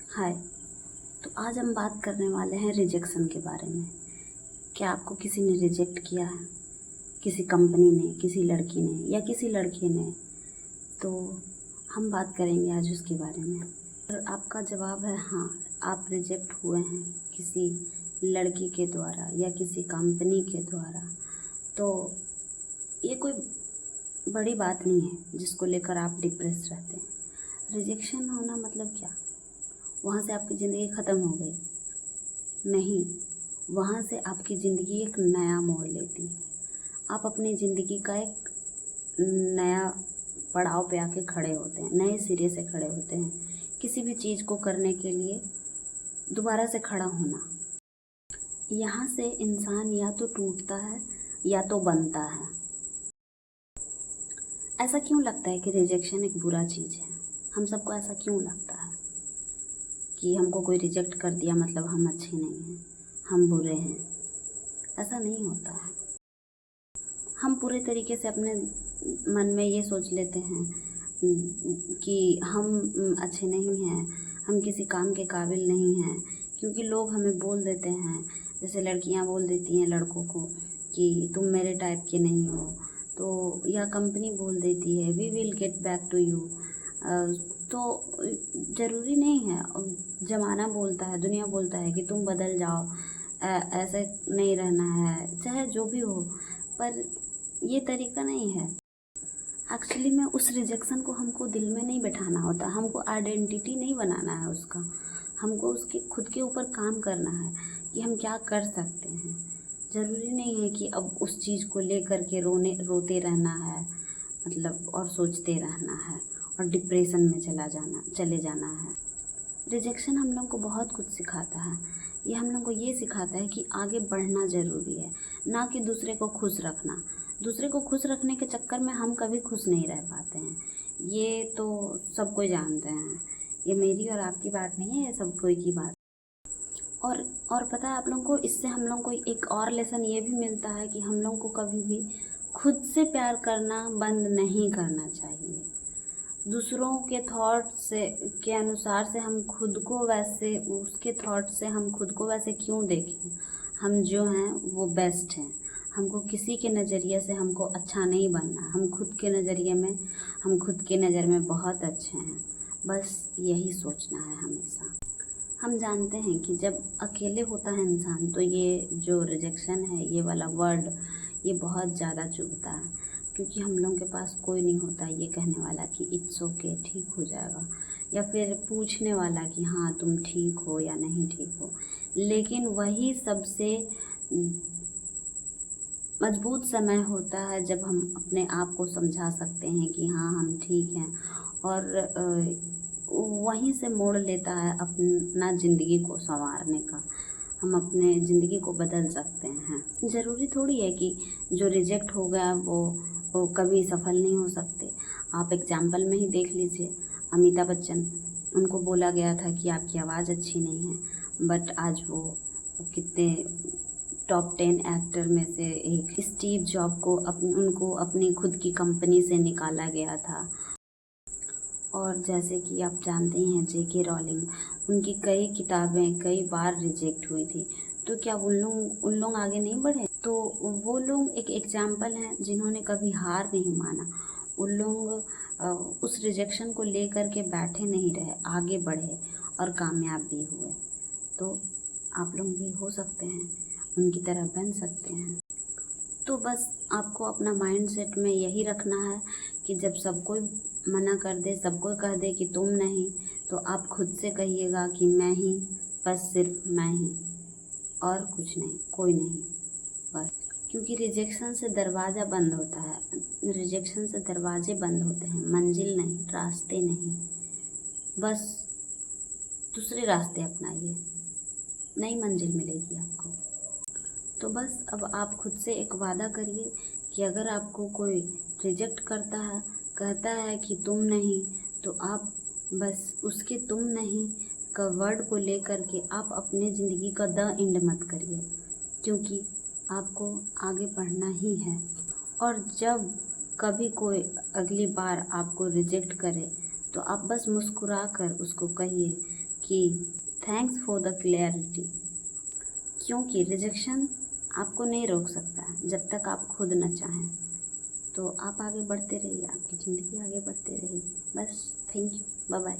हाय। तो आज हम बात करने वाले हैं रिजेक्शन के बारे में। क्या आपको किसी ने रिजेक्ट किया है? किसी कंपनी ने, किसी लड़की ने या किसी लड़के ने? तो हम बात करेंगे आज उसके बारे में। और आपका जवाब है हाँ, आप रिजेक्ट हुए हैं किसी लड़की के द्वारा या किसी कंपनी के द्वारा। तो ये कोई बड़ी बात नहीं है जिसको लेकर आप डिप्रेस रहते हैं। रिजेक्शन होना मतलब क्या? वहाँ से आपकी ज़िंदगी ख़त्म हो गई? नहीं, वहाँ से आपकी ज़िंदगी एक नया मोड़ लेती है। आप अपनी ज़िंदगी का एक नया पड़ाव पे आके खड़े होते हैं, नए सिरे से खड़े होते हैं। किसी भी चीज़ को करने के लिए दोबारा से खड़ा होना। यहाँ से इंसान या तो टूटता है या तो बनता है। ऐसा क्यों लगता है कि रिजेक्शन एक बुरा चीज़ है? हम सबको ऐसा क्यों लगता है कि हमको कोई रिजेक्ट कर दिया मतलब हम अच्छे नहीं हैं, हम बुरे हैं? ऐसा नहीं होता है। हम पूरे तरीके से अपने मन में ये सोच लेते हैं कि हम अच्छे नहीं हैं, हम किसी काम के काबिल नहीं हैं, क्योंकि लोग हमें बोल देते हैं, जैसे लड़कियां बोल देती हैं लड़कों को कि तुम मेरे टाइप के नहीं हो। तो या कंपनी बोल देती है we will get back to you. तो ज़रूरी नहीं है। ज़माना बोलता है, दुनिया बोलता है कि तुम बदल जाओ, ऐसे नहीं रहना है, चाहे जो भी हो। पर ये तरीका नहीं है। एक्चुअली में उस रिजेक्शन को हमको दिल में नहीं बैठाना होता, हमको आइडेंटिटी नहीं बनाना है उसका। हमको उसके खुद के ऊपर काम करना है कि हम क्या कर सकते हैं। ज़रूरी नहीं है कि अब उस चीज़ को लेकर के रोते रहना है, मतलब और सोचते रहना है और डिप्रेशन में चले जाना है। रिजेक्शन हम लोग को बहुत कुछ सिखाता है। ये हम लोग को ये सिखाता है कि आगे बढ़ना ज़रूरी है, ना कि दूसरे को खुश रखना। दूसरे को खुश रखने के चक्कर में हम कभी खुश नहीं रह पाते हैं। ये तो सब कोई जानते हैं। ये मेरी और आपकी बात नहीं है, ये सब कोई की बात। और पता है आप लोगों को, इससे हम लोग को एक और लेसन ये भी मिलता है कि हम लोग को कभी भी खुद से प्यार करना बंद नहीं करना चाहिए। दूसरों के थॉट से के अनुसार से हम खुद को वैसे, उसके थॉट से हम खुद को वैसे क्यों देखें? हम जो हैं वो बेस्ट हैं। हमको किसी के नज़रिए से हमको अच्छा नहीं बनना। हम खुद के नज़रिए में, हम खुद के नज़र में बहुत अच्छे हैं। बस यही सोचना है हमेशा। हम जानते हैं कि जब अकेले होता है इंसान तो ये जो रिजेक्शन है, ये वाला वर्ड, ये बहुत ज़्यादा चुभता है, क्योंकि हम लोगों के पास कोई नहीं होता ये कहने वाला कि इट्स ओके, ठीक हो जाएगा, या फिर पूछने वाला कि हाँ तुम ठीक हो या नहीं ठीक हो। लेकिन वही सबसे मजबूत समय होता है जब हम अपने आप को समझा सकते हैं कि हाँ हम ठीक हैं, और वहीं से मोड़ लेता है अपना ज़िंदगी को संवारने का। हम अपने ज़िंदगी को बदल सकते हैं। ज़रूरी थोड़ी है कि जो रिजेक्ट हो गया वो कभी सफल नहीं हो सकते। आप एग्जाम्पल में ही देख लीजिए, अमिताभ बच्चन, उनको बोला गया था कि आपकी आवाज़ अच्छी नहीं है, बट आज वो कितने टॉप 10 एक्टर में से एक। स्टीव जॉब को उनको अपनी खुद की कंपनी से निकाला गया था। और जैसे कि आप जानते ही हैं जेके रॉलिंग, उनकी कई किताबें कई बार रिजेक्ट हुई थी। तो क्या उन लोग आगे नहीं बढ़े? तो वो लोग एक एग्जाम्पल हैं जिन्होंने कभी हार नहीं माना। उन लोग उस रिजेक्शन को लेकर के बैठे नहीं रहे, आगे बढ़े और कामयाब भी हुए। तो आप लोग भी हो सकते हैं, उनकी तरह बन सकते हैं। तो बस आपको अपना माइंड सेट में यही रखना है कि जब सब कोई मना कर दे, सब कोई कह दे कि तुम नहीं, तो आप खुद से कहिएगा कि मैं ही, बस सिर्फ मैं ही, और कुछ नहीं, कोई नहीं, बस। क्योंकि रिजेक्शन से दरवाज़ा बंद होता है, रिजेक्शन से दरवाजे बंद होते हैं, मंजिल नहीं, रास्ते नहीं। बस दूसरे रास्ते अपनाइए, नई मंजिल मिलेगी आपको। तो बस अब आप खुद से एक वादा करिए कि अगर आपको कोई रिजेक्ट करता है, कहता है कि तुम नहीं, तो आप बस उसके तुम नहीं का वर्ड को लेकर के आप अपने ज़िंदगी का द एंड मत करिए, क्योंकि आपको आगे बढ़ना ही है। और जब कभी कोई अगली बार आपको रिजेक्ट करे तो आप बस मुस्कुरा कर उसको कहिए कि थैंक्स फॉर द क्लैरिटी, क्योंकि रिजेक्शन आपको नहीं रोक सकता है जब तक आप खुद न चाहें। तो आप आगे बढ़ते रहिए, आपकी ज़िंदगी आगे बढ़ते रहेगी। बस, थैंक यू, बाय बाय।